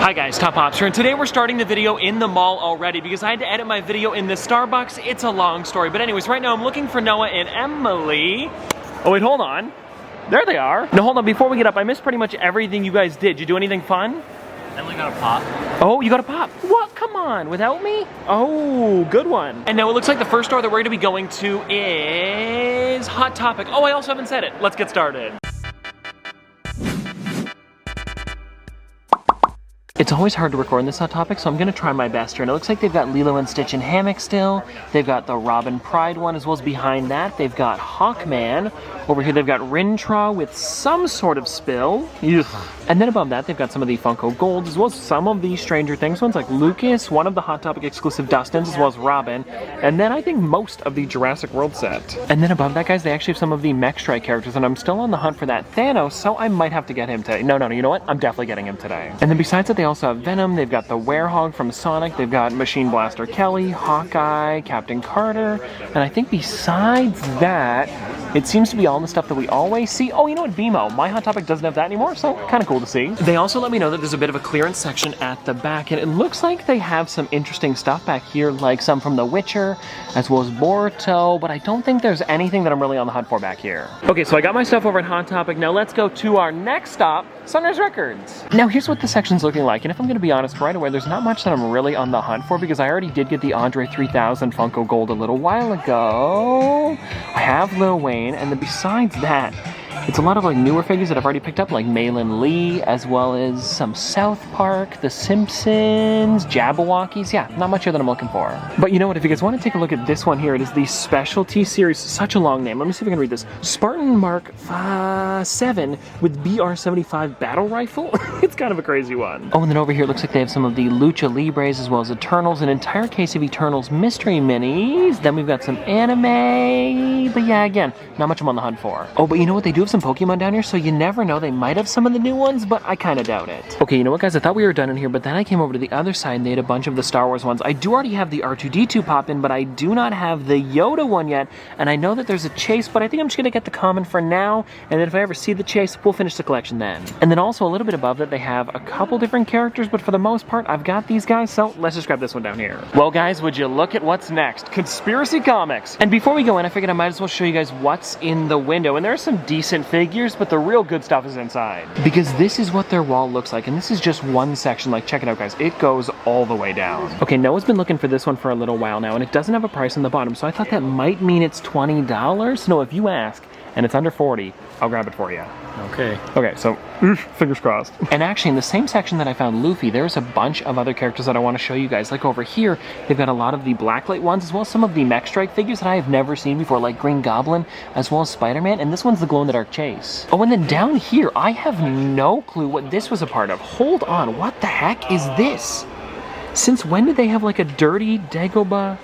Hi guys, Top Pops here, and today we're starting the video in the mall already because I had to edit my video in the Starbucks. It's a long story, but anyways, right now I'm looking for Noah and Emily. Oh wait, hold on. There they are. No, hold on, before we get up, I missed pretty much everything you guys did. Did you do anything fun? Emily got a pop. Oh, you got a pop. What? Come on, without me? Oh, good one. And now it looks like the first store that we're gonna be going to is Hot Topic. Oh, I also haven't said it. Let's get started. It's always hard to record in this Hot Topic, so I'm gonna try my best here. And it looks like they've got Lilo and Stitch in Hammock still. They've got the Robin Pride one, as well as behind that, they've got Hawkman. Over here, they've got Rintra with some sort of spill. Ugh. And then above that, they've got some of the Funko Gold, as well as some of the Stranger Things ones, like Lucas, one of the Hot Topic exclusive Dustins, as well as Robin. And then I think most of the Jurassic World set. And then above that, guys, they actually have some of the Mech Strike characters, and I'm still on the hunt for that Thanos, so I might have to get him today. No, you know what? I'm definitely getting him today. And then besides that, they also have Venom, they've got the Werehog from Sonic, they've got Machine Blaster Kelly, Hawkeye, Captain Carter, and I think besides that, it seems to be all the stuff that we always see. Oh, you know what? BMO. My Hot Topic doesn't have that anymore, so kind of cool to see. They also let me know that there's a bit of a clearance section at the back, and it looks like they have some interesting stuff back here, like some from The Witcher, as well as Boruto, but I don't think there's anything that I'm really on the hunt for back here. Okay, so I got my stuff over at Hot Topic. Now let's go to our next stop, Sunrise Records. Now here's what the section's looking like, and if I'm going to be honest right away, there's not much that I'm really on the hunt for because I already did get the Andre 3000 Funko Gold a little while ago. I have Lil Wayne, and then besides that, it's a lot of like newer figures that I've already picked up, like Malin Lee, as well as some South Park, The Simpsons, Jabberwockies. Yeah, not much here that I'm looking for. But you know what, if you guys want to take a look at this one here, it is the Specialty Series, such a long name. Let me see if I can read this. Spartan Mark 7 with BR-75 battle rifle. It's kind of a crazy one. Oh, and then over here it looks like they have some of the Lucha Libres, as well as Eternals, an entire case of Eternals mystery minis. Then we've got some anime, but yeah, again, not much I'm on the hunt for. Oh, but you know what, they do have some Pokemon down here, so you never know, they might have some of the new ones, but I kind of doubt it. Okay, you know what guys, I thought we were done in here, but then I came over to the other side and they had a bunch of the Star Wars ones. I do already have the R2-D2 pop-in, but I do not have the Yoda one yet, and I know that there's a chase, but I think I'm just gonna get the common for now, and then if I ever see the chase, we'll finish the collection then. And then also a little bit above that, they have a couple different characters, but for the most part, I've got these guys, so let's just grab this one down here. Well guys, would you look at what's next? Conspiracy Comics! And before we go in, I figured I might as well show you guys what's in the window, and there are some decent figures, but the real good stuff is inside. Because this is what their wall looks like, and this is just one section. Like, check it out guys, it goes all the way down. Okay, Noah's been looking for this one for a little while now, and it doesn't have a price on the bottom, so I thought that might mean it's $20. No, if you ask, and it's under 40, I'll grab it for you. Okay. Okay, so fingers crossed. And actually, in the same section that I found Luffy, there's a bunch of other characters that I want to show you guys. Like over here, they've got a lot of the Blacklight ones, as well as some of the Mech Strike figures that I have never seen before, like Green Goblin, as well as Spider-Man, and this one's the Glow-in-the-Dark Chase. Oh, and then down here, I have no clue what this was a part of. Hold on, what the heck is this? Since when did they have like a dirty Dagobah?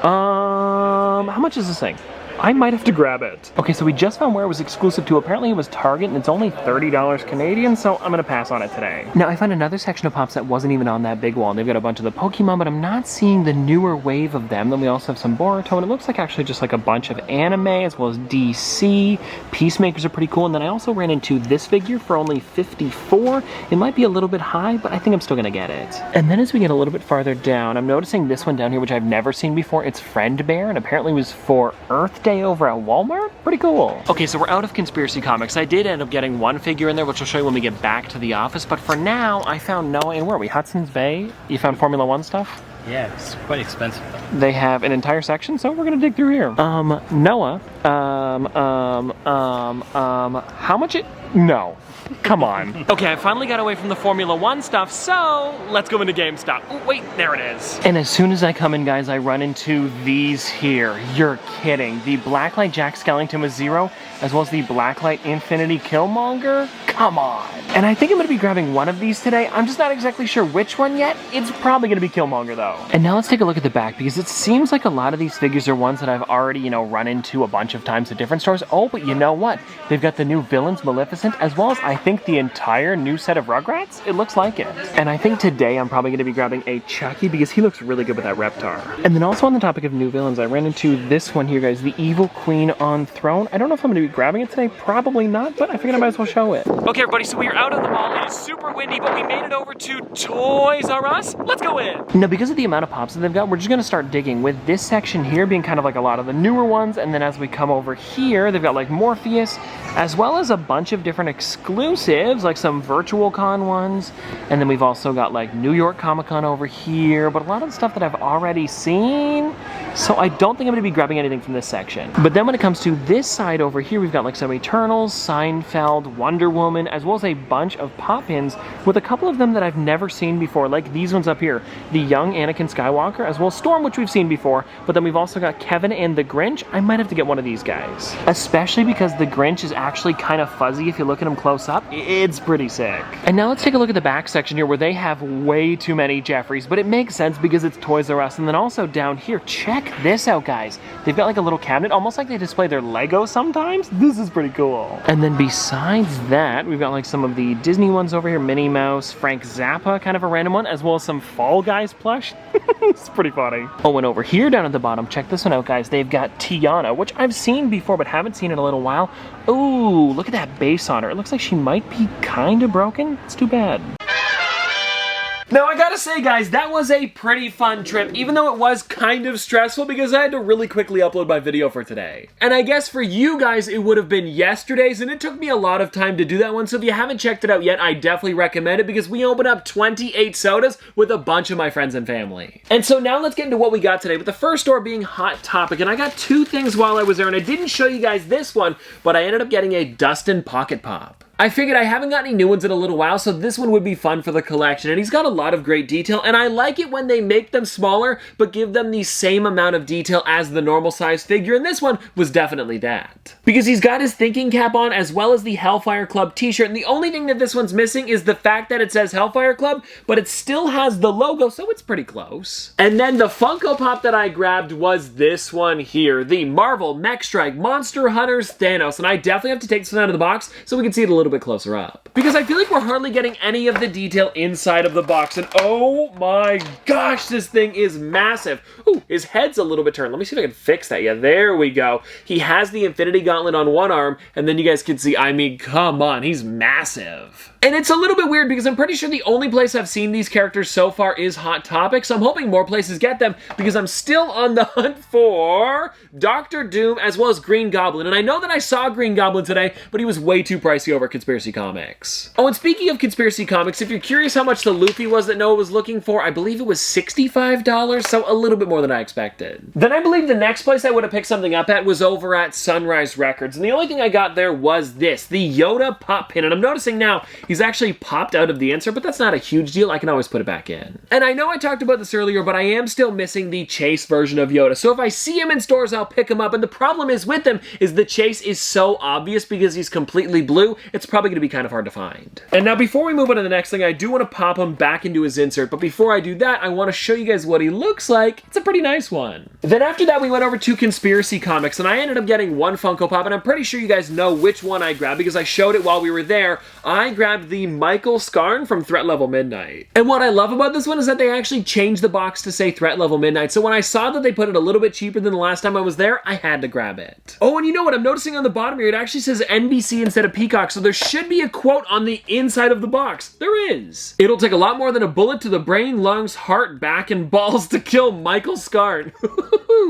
How much is this thing? I might have to grab it. Okay, so we just found where it was exclusive to. Apparently it was Target, and it's only $30 Canadian, so I'm gonna pass on it today. Now, I found another section of Pops that wasn't even on that big wall, and they've got a bunch of the Pokemon, but I'm not seeing the newer wave of them. Then we also have some Boruto, and it looks like actually just like a bunch of anime, as well as DC. Peacemakers are pretty cool, and then I also ran into this figure for only $54. It might be a little bit high, but I think I'm still gonna get it. And then as we get a little bit farther down, I'm noticing this one down here, which I've never seen before. It's Friend Bear, and apparently it was for Earth Day over at Walmart? Pretty cool. Okay, so we're out of Conspiracy Comics. I did end up getting one figure in there, which I'll show you when we get back to the office, but for now, I found Noah, and where are we? Hudson's Bay? You found Formula One stuff? Yeah, it's quite expensive though. They have an entire section, so we're gonna dig through here. Noah, how much it? No. Come on. Okay, I finally got away from the Formula One stuff, so let's go into GameStop. Oh, wait, there it is. And as soon as I come in, guys, I run into these here. You're kidding. The Blacklight Jack Skellington with Zero, as well as the Blacklight Infinity Killmonger. Come on. And I think I'm gonna be grabbing one of these today. I'm just not exactly sure which one yet. It's probably gonna be Killmonger though. And now let's take a look at the back, because it seems like a lot of these figures are ones that I've already, you know, run into a bunch bunch of times at different stores. Oh, but you know what? They've got the new Villains Maleficent, as well as I think the entire new set of Rugrats. It looks like it. And I think today I'm probably going to be grabbing a Chucky because he looks really good with that Reptar. And then also on the topic of new villains, I ran into this one here, guys, the Evil Queen on Throne. I don't know if I'm going to be grabbing it today. Probably not, but I figured I might as well show it. Okay, everybody, so we are out of the mall. It is super windy, but we made it over to Toys R Us. Let's go in. Now, because of the amount of pops that they've got, we're just going to start digging, with this section here being kind of like a lot of the newer ones. And then as we come over here, they've got like Morpheus, as well as a bunch of different exclusives, like some Virtual Con ones. And then we've also got like New York Comic Con over here, but a lot of the stuff that I've already seen. So I don't think I'm going to be grabbing anything from this section. But then when it comes to this side over here, we've got like some Eternals, Seinfeld, Wonder Woman, as well as a bunch of pop pins with a couple of them that I've never seen before, like these ones up here, the young Anakin Skywalker, as well as Storm, which we've seen before. But then we've also got Kevin and the Grinch. I might have to get one of these guys, especially because the Grinch is actually kind of fuzzy if you look at him close up. It's pretty sick. And now let's take a look at the back section here, where they have way too many Jeffries, but it makes sense because it's Toys R Us. And then also down here, check this out, guys. They've got like a little cabinet, almost like they display their Legos sometimes. This is pretty cool. And then besides that, we've got like some of the Disney ones over here, Minnie Mouse, Frank Zappa, kind of a random one, as well as some Fall Guys plush. It's pretty funny. Oh, and over here down at the bottom, check this one out, guys. They've got Tiana, which I've seen before, but haven't seen in a little while. Ooh, look at that base on her. It looks like she might be kind of broken. It's too bad. Now, I gotta say, guys, that was a pretty fun trip, even though it was kind of stressful because I had to really quickly upload my video for today. And I guess for you guys, it would have been yesterday's, and it took me a lot of time to do that one, so if you haven't checked it out yet, I definitely recommend it because we opened up 28 sodas with a bunch of my friends and family. And so now let's get into what we got today, with the first store being Hot Topic, and I got two things while I was there, and I didn't show you guys this one, but I ended up getting a Dustin Pocket Pop. I figured I haven't got any new ones in a little while, so this one would be fun for the collection, and he's got a lot of great detail, and I like it when they make them smaller, but give them the same amount of detail as the normal size figure, and this one was definitely that. Because he's got his thinking cap on, as well as the Hellfire Club t-shirt, and the only thing that this one's missing is the fact that it says Hellfire Club, but it still has the logo, so it's pretty close. And then the Funko Pop that I grabbed was this one here, the Marvel Mech Strike Monster Hunters Thanos, and I definitely have to take this one out of the box so we can see it a little bit closer up, because I feel like we're hardly getting any of the detail inside of the box, and oh my gosh, this thing is massive. Ooh, his head's a little bit turned. Let me see if I can fix that. Yeah, there we go. He has the Infinity Gauntlet on one arm, and then you guys can see, I mean, come on, he's massive. And it's a little bit weird because I'm pretty sure the only place I've seen these characters so far is Hot Topic, so I'm hoping more places get them because I'm still on the hunt for Doctor Doom as well as Green Goblin. And I know that I saw Green Goblin today, but he was way too pricey over Conspiracy Comics. Oh, and speaking of Conspiracy Comics, if you're curious how much the Luffy was that Noah was looking for, I believe it was $65, so a little bit more than I expected. Then I believe the next place I would have picked something up at was over at Sunrise Records, and the only thing I got there was this, the Yoda Pop Pin, and I'm noticing now he's actually popped out of the insert, but that's not a huge deal. I can always put it back in. And I know I talked about this earlier, but I am still missing the Chase version of Yoda, so if I see him in stores, I'll pick him up, and the problem is with him is the Chase is so obvious because he's completely blue, it's probably going to be kind of hard to find. And now before we move on to the next thing, I do want to pop him back into his insert, but before I do that, I want to show you guys what he looks like. It's a pretty nice one. Then after that, we went over to Conspiracy Comics, and I ended up getting one Funko Pop, and I'm pretty sure you guys know which one I grabbed because I showed it while we were there. I grabbed the Michael Scarn from Threat Level Midnight. And what I love about this one is that they actually changed the box to say Threat Level Midnight, so when I saw that they put it a little bit cheaper than the last time I was there, I had to grab it. Oh, and you know what? I'm noticing on the bottom here, it actually says NBC instead of Peacock, so there should be a quote on the inside of the box. There is. It'll take a lot more than a bullet to the brain, lungs, heart, back, and balls to kill Michael Scarn.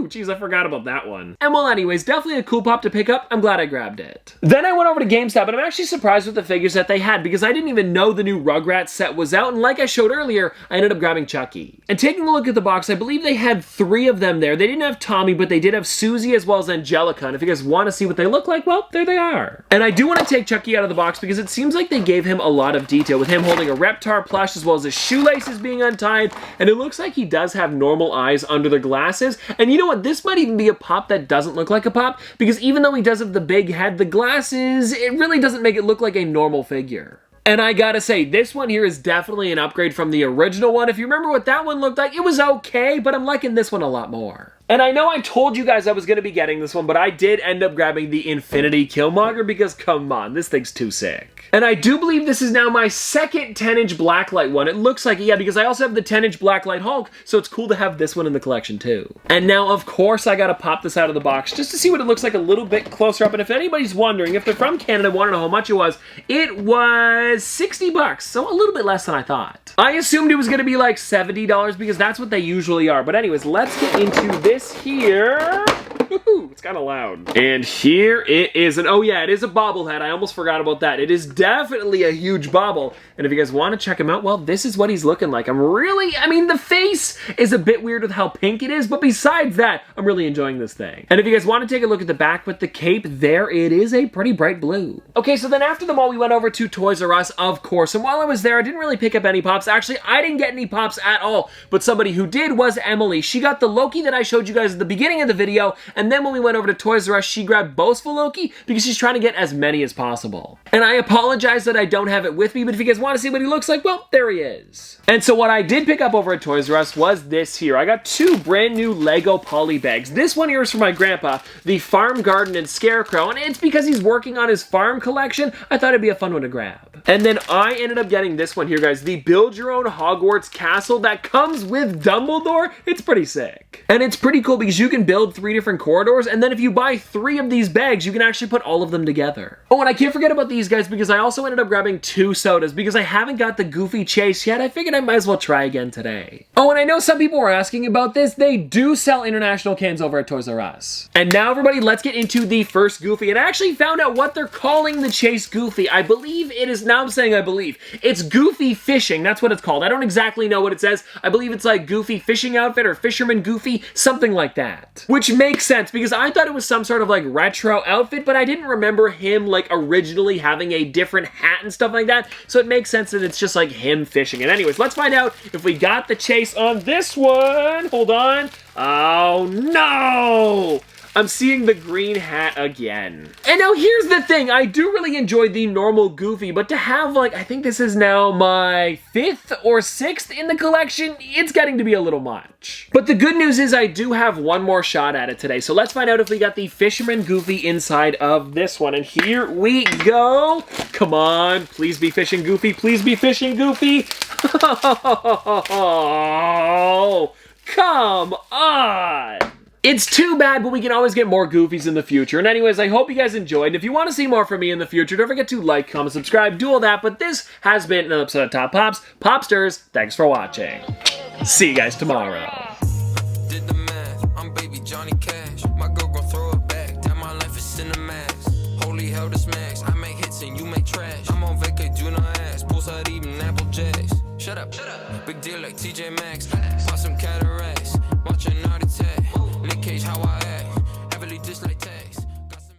Jeez, I forgot about that one. And well, anyways, definitely a cool pop to pick up. I'm glad I grabbed it. Then I went over to GameStop, and I'm actually surprised with the figures that they had because I didn't even know the new Rugrats set was out, and like I showed earlier, I ended up grabbing Chucky. And taking a look at the box, I believe they had 3 of them there. They didn't have Tommy, but they did have Susie as well as Angelica, and if you guys want to see what they look like, well, there they are. And I do want to take Chucky out of the box because it seems like they gave him a lot of detail with him holding a Reptar plush as well as his shoelaces being untied, and it looks like he does have normal eyes under the glasses. And you know what? This might even be a pop that doesn't look like a pop because even though he does have the big head, the glasses, it really doesn't make it look like a normal figure. And I gotta say, this one here is definitely an upgrade from the original one. If you remember what that one looked like, it was okay, but I'm liking this one a lot more. And I know I told you guys I was going to be getting this one, but I did end up grabbing the Infinity Killmonger because, come on, this thing's too sick. And I do believe this is now my second 10-inch blacklight one. It looks like it, yeah, because I also have the 10-inch blacklight Hulk, so it's cool to have this one in the collection too. And now, of course, I gotta pop this out of the box just to see what it looks like a little bit closer up. And if anybody's wondering, if they're from Canada and want to know how much it was 60 bucks, so a little bit less than I thought. I assumed it was gonna be like $70 because that's what they usually are. But anyways, let's get into this here. Woohoo, it's kind of loud. And here it is. And oh yeah, it is a bobblehead. I almost forgot about that. It is definitely a huge bobble. And if you guys want to check him out, well, this is what he's looking like. I mean, the face is a bit weird with how pink it is, but besides that, I'm really enjoying this thing. And if you guys want to take a look at the back with the cape, there it is, a pretty bright blue. Okay, so then after the mall, we went over to Toys R Us, of course. And while I was there, I didn't really pick up any Pops. Actually, I didn't get any Pops at all. But somebody who did was Emily. She got the Loki that I showed you guys at the beginning of the video. And then when we went over to Toys R Us, she grabbed boastful Loki because she's trying to get as many as possible. And I apologize that I don't have it with me, but if you guys want to see what he looks like, well, there he is. And so what I did pick up over at Toys R Us was this here. I got two brand new Lego poly bags. This one here is for my grandpa, the Farm Garden and Scarecrow, and it's because he's working on his farm collection. I thought it'd be a fun one to grab. And then I ended up getting this one here, guys, the Build Your Own Hogwarts Castle that comes with Dumbledore. It's pretty sick. And it's pretty cool because you can build 3 different corridors, and then if you buy 3 of these bags, you can actually put all of them together. Oh, and I can't forget about these guys because I also ended up grabbing 2 sodas because I haven't got the Goofy Chase yet. I figured I might as well try again today. Oh, and I know some people were asking about this. They do sell international cans over at Toys R Us. And now, everybody, let's get into the first Goofy. And I actually found out what they're calling the Chase Goofy. I believe it is, now I'm saying I believe. It's Goofy Fishing. That's what it's called. I don't exactly know what it says. I believe it's like Goofy Fishing Outfit or Fisherman Goofy, something like that. Which makes sense because I thought it was some sort of like retro outfit, but I didn't remember him like originally having a different hat and stuff like that. So it makes sense that it's just like him fishing. And anyways, let's find out if we got the Chase on this one. Hold on. Oh no! I'm seeing the green hat again. And now here's the thing, I do really enjoy the normal Goofy, but to have like, I think this is now my 5th or 6th in the collection, it's getting to be a little much. But the good news is I do have one more shot at it today, so let's find out if we got the Fisherman Goofy inside of this one. And here we go. Come on, please be Fishing Goofy, please be Fishing Goofy. Oh, come on. It's too bad, but we can always get more Goofies in the future. And anyways, I hope you guys enjoyed. And if you want to see more from me in the future, don't forget to like, comment, subscribe, do all that. But this has been another episode of Top Pops. Popsters, thanks for watching. See you guys tomorrow. Did the math, I'm baby Johnny Cash. My girl gon' throw it back. Damn, my life is cinemax. Holy hell, this max. I make hits and you make trash. I'm on vacay, do no ass. Poolside eating Apple Jacks. Shut up. Big deal like TJ Maxx. Bought some cataracts. Watch a naughty tag. Nick Cage, how I act. Heavily dislike tag.